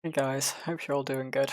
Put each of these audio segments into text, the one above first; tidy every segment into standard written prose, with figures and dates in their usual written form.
Hey guys, hope you're all doing good.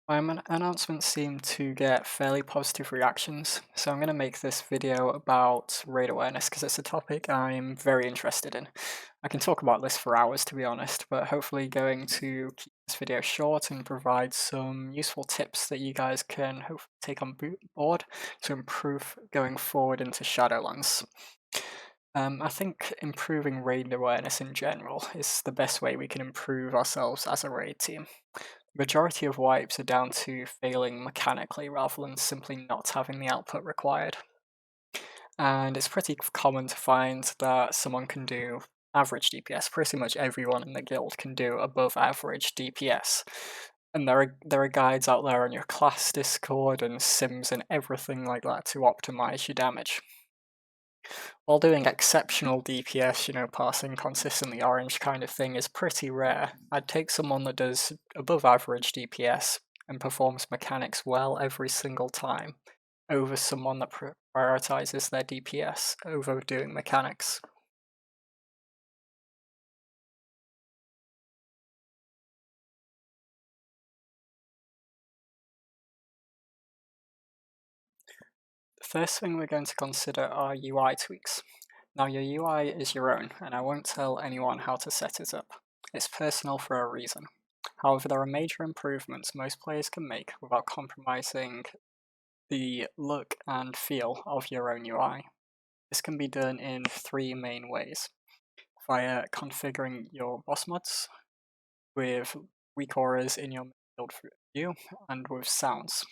My announcements seem to get fairly positive reactions, so I'm going to make this video about raid awareness because it's a topic I'm very interested in. I can talk about this for hours to be honest, but hopefully going to keep this video short and provide some useful tips that you guys can hopefully take on board to improve going forward into Shadowlands. I think improving raid awareness in general is the best way we can improve ourselves as a raid team. Majority of wipes are down to failing mechanically rather than simply not having the output required. And it's pretty common to find that someone can do average DPS. Pretty much everyone in the guild can do above average DPS. And there are guides out there on your class Discord and sims and everything like that to optimize your damage. While doing exceptional DPS, passing consistently orange kind of thing is pretty rare. I'd take someone that does above average DPS and performs mechanics well every single time over someone that prioritizes their DPS over doing mechanics. The first thing we're going to consider are UI tweaks. Now your UI is your own, and I won't tell anyone how to set it up. It's personal for a reason. However, there are major improvements most players can make without compromising the look and feel of your own UI. This can be done in three main ways: via configuring your boss mods, with weak auras in your build view, and with sounds.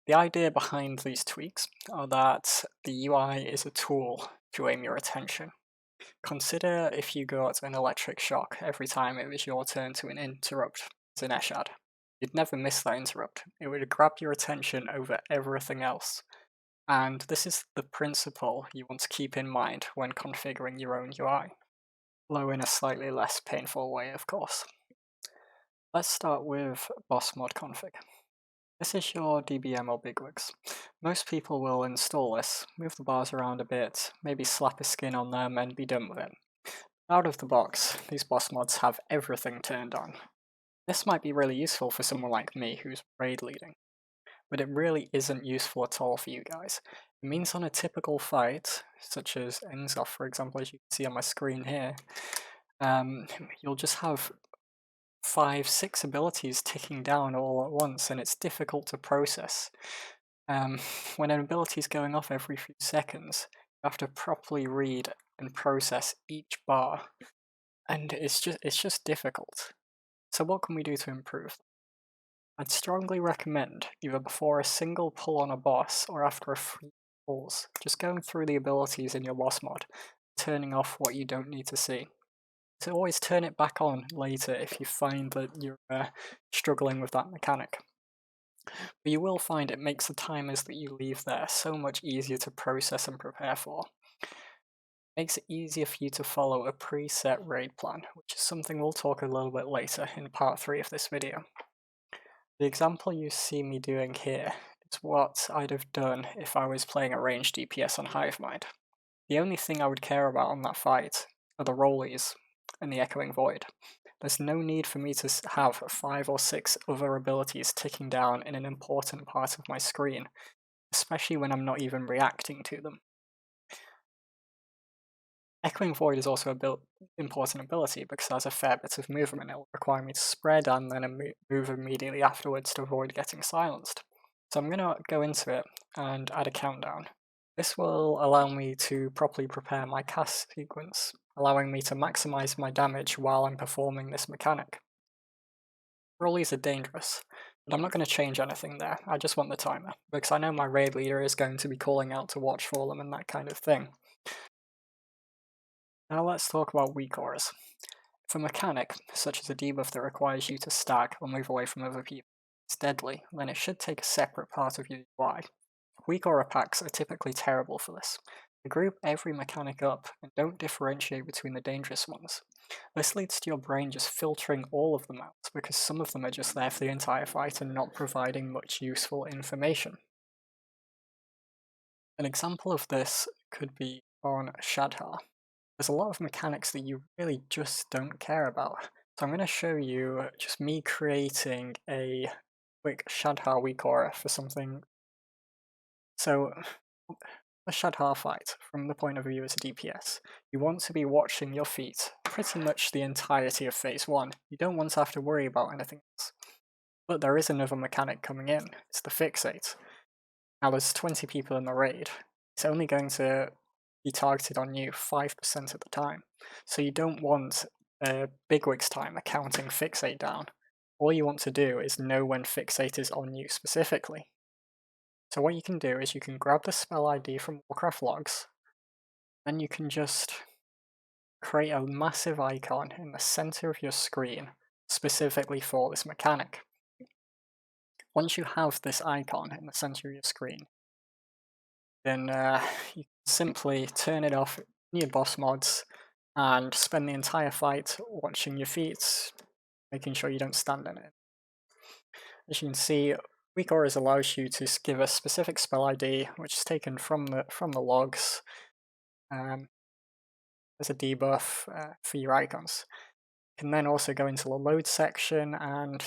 The idea behind these tweaks are that the UI is a tool to aim your attention. Consider if you got an electric shock every time it was your turn to interrupt as an Eshad. You'd never miss that interrupt. It would grab your attention over everything else. And this is the principle you want to keep in mind when configuring your own UI, though in a slightly less painful way, of course. Let's start with boss mod config. This is your DBM or bigwigs. Most people will install this, move the bars around a bit, maybe slap a skin on them and be done with it. Out of the box, these boss mods have everything turned on. This might be really useful for someone like me who's raid leading, but it really isn't useful at all for you guys. It means on a typical fight, such as ends off for example, as you can see on my screen here, you'll just have 5-6 abilities ticking down all at once, and it's difficult to process. When an ability is going off every few seconds, you have to properly read and process each bar, and it's just difficult. So what can we do to improve? I'd strongly recommend, either before a single pull on a boss or after a few pulls, just going through the abilities in your boss mod, turning off what you don't need to see. So always turn it back on later if you find that you're struggling with that mechanic. But you will find it makes the timers that you leave there so much easier to process and prepare for. It makes it easier for you to follow a preset raid plan, which is something we'll talk a little bit later in part 3 of this video. The example you see me doing here is what I'd have done if I was playing a ranged DPS on Hivemind. The only thing I would care about on that fight are the rollies and the Echoing Void. There's no need for me to have 5 or 6 other abilities ticking down in an important part of my screen, especially when I'm not even reacting to them. Echoing Void is also an important ability because it has a fair bit of movement. It will require me to spread and then move immediately afterwards to avoid getting silenced. So I'm going to go into it and add a countdown. This will allow me to properly prepare my cast sequence, allowing me to maximize my damage while I'm performing this mechanic. Rollies are dangerous, but I'm not going to change anything there. I just want the timer, because I know my raid leader is going to be calling out to watch for them and that kind of thing. Now let's talk about weak auras. If a mechanic, such as a debuff that requires you to stack or move away from other people, is deadly, then it should take a separate part of your UI. Weak aura packs are typically terrible for this. They group every mechanic up and don't differentiate between the dangerous ones. This leads to your brain just filtering all of them out, because some of them are just there for the entire fight and not providing much useful information. An example of this could be on Shadhar. There's a lot of mechanics that you really just don't care about. So I'm going to show you just me creating a quick Shadhar weak aura for something. So a Shadhar fight, from the point of view as a DPS, you want to be watching your feet pretty much the entirety of phase 1. You don't want to have to worry about anything else. But there is another mechanic coming in, it's the fixate. Now there's 20 people in the raid, it's only going to be targeted on you 5% of the time. So you don't want Bigwig's time accounting fixate down. All you want to do is know when fixate is on you specifically. So what you can do is you can grab the spell ID from Warcraft logs, and you can just create a massive icon in the center of your screen specifically for this mechanic. Once you have this icon in the center of your screen, then you can simply turn it off in your boss mods and spend the entire fight watching your feet, making sure you don't stand in it. As you can see, weak auras allows you to give a specific spell ID, which is taken from the logs as a debuff for your icons. You can then also go into the load section and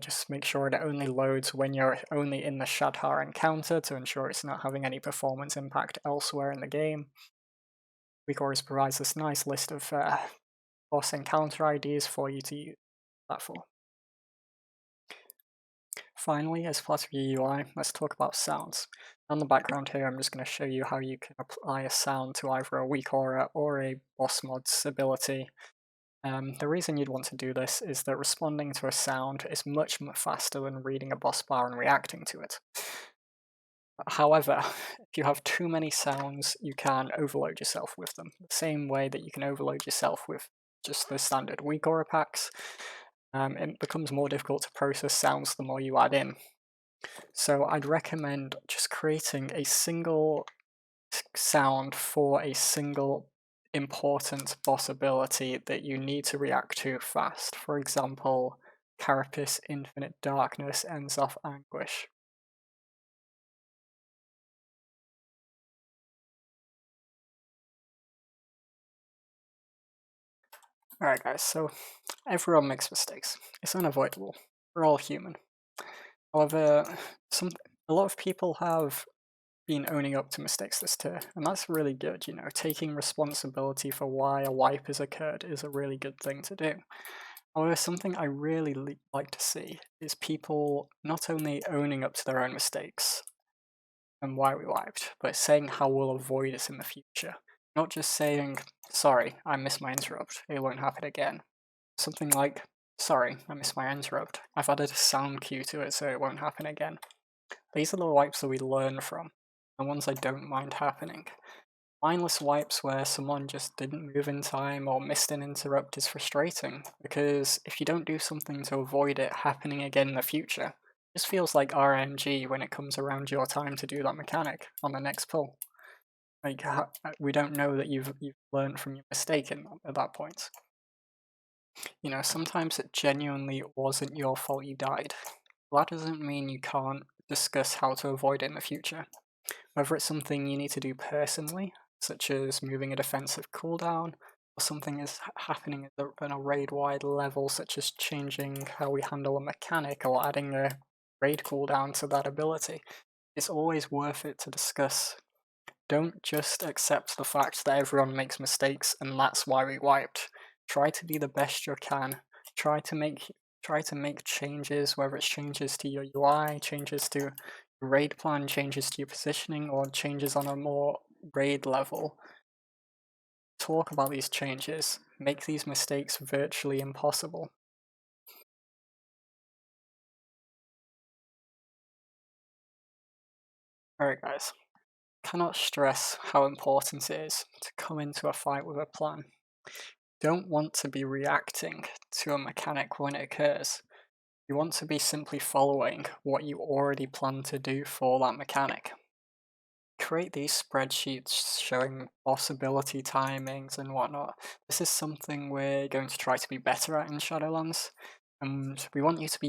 just make sure it only loads when you're only in the Shadhar encounter to ensure it's not having any performance impact elsewhere in the game. Weak auras provides this nice list of boss encounter IDs for you to use that for. Finally, as part of your UI, let's talk about sounds. On the background here, I'm just going to show you how you can apply a sound to either a weak aura or a boss mod's ability. The reason you'd want to do this is that responding to a sound is much faster than reading a boss bar and reacting to it. However, if you have too many sounds, you can overload yourself with them. The same way that you can overload yourself with just the standard weak aura packs, it becomes more difficult to process sounds the more you add in. So I'd recommend just creating a single sound for a single important boss ability that you need to react to fast. For example, Carapace Infinite Darkness ends off Anguish. Alright guys, so everyone makes mistakes. It's unavoidable. We're all human. However, a lot of people have been owning up to mistakes this tier, and that's really good, you know, taking responsibility for why a wipe has occurred is a really good thing to do. However, something I really like to see is people not only owning up to their own mistakes and why we wiped, but saying how we'll avoid it in the future. Not just saying, sorry, I missed my interrupt, it won't happen again. Something like, sorry, I missed my interrupt, I've added a sound cue to it so it won't happen again. These are the wipes that we learn from, the ones I don't mind happening. Mindless wipes where someone just didn't move in time or missed an interrupt is frustrating, because if you don't do something to avoid it happening again in the future, it just feels like RNG when it comes around your time to do that mechanic on the next pull. Like, we don't know that you've learned from your mistake at that point. You know, sometimes it genuinely wasn't your fault you died. That doesn't mean you can't discuss how to avoid it in the future. Whether it's something you need to do personally, such as moving a defensive cooldown, or something is happening at a raid-wide level, such as changing how we handle a mechanic or adding a raid cooldown to that ability, it's always worth it to discuss. Don't just accept the fact that everyone makes mistakes and that's why we wiped. Try to be the best you can. Try to make changes, whether it's changes to your UI, changes to raid plan, changes to your positioning, or changes on a more raid level. Talk about these changes. Make these mistakes virtually impossible. Alright guys, cannot stress how important it is to come into a fight with a plan. Don't want to be reacting to a mechanic when it occurs. You want to be simply following what you already plan to do for that mechanic. Create these spreadsheets showing possibility timings and whatnot. This is something we're going to try to be better at in Shadowlands, and we want you to be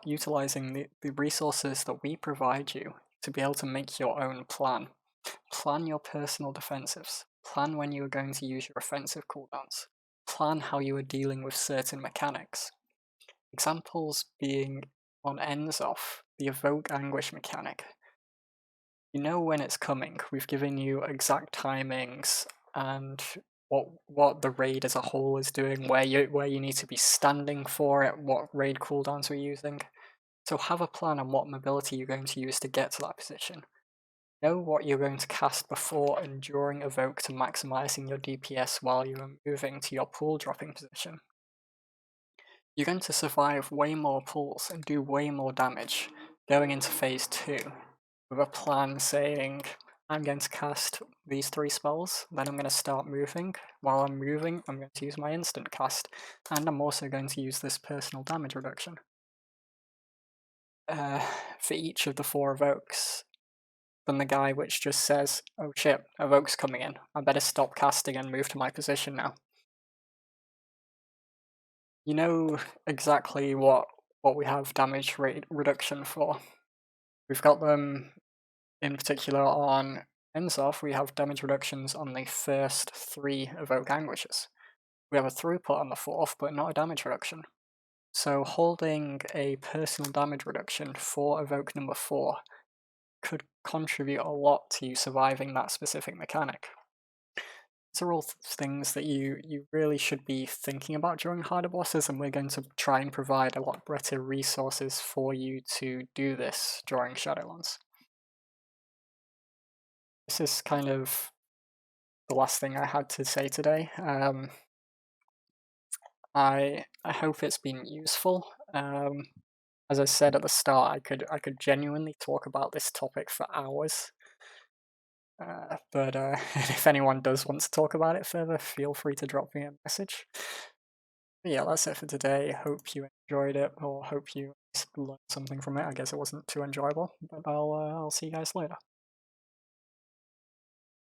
utilizing the resources that we provide you to be able to make your own plan. Plan your personal defensives. Plan when you are going to use your offensive cooldowns. plan how you are dealing with certain mechanics. Examples being on ends off, the evoke anguish mechanic. You know when it's coming. We've given you exact timings and what the raid as a whole is doing, where you need to be standing for it, what raid cooldowns we're using. So have a plan on what mobility you're going to use to get to that position. Know what you're going to cast before and during evoke to maximizing your DPS while you are moving to your pool dropping position. You're going to survive way more pulls and do way more damage going into phase 2 with a plan saying, I'm going to cast these 3 spells, then I'm going to start moving. While I'm moving, I'm going to use my instant cast, and I'm also going to use this personal damage reduction. For each of the 4 evokes, than the guy which just says, oh shit, evoke's coming in, I better stop casting and move to my position now. You know exactly what we have damage rate reduction for. We've got them in particular on Ensof, we have damage reductions on the first 3 evoke anguishes. We have a throughput on the 4th, but not a damage reduction. So holding a personal damage reduction for evoke number 4 could contribute a lot to you surviving that specific mechanic. These are all things that you really should be thinking about during harder bosses, and we're going to try and provide a lot better resources for you to do this during Shadowlands. This is kind of the last thing I had to say today. I hope it's been useful. As I said at the start, I could genuinely talk about this topic for hours. But if anyone does want to talk about it further, feel free to drop me a message. But yeah, that's it for today. Hope you enjoyed it, or hope you learned something from it. I guess it wasn't too enjoyable, but I'll see you guys later.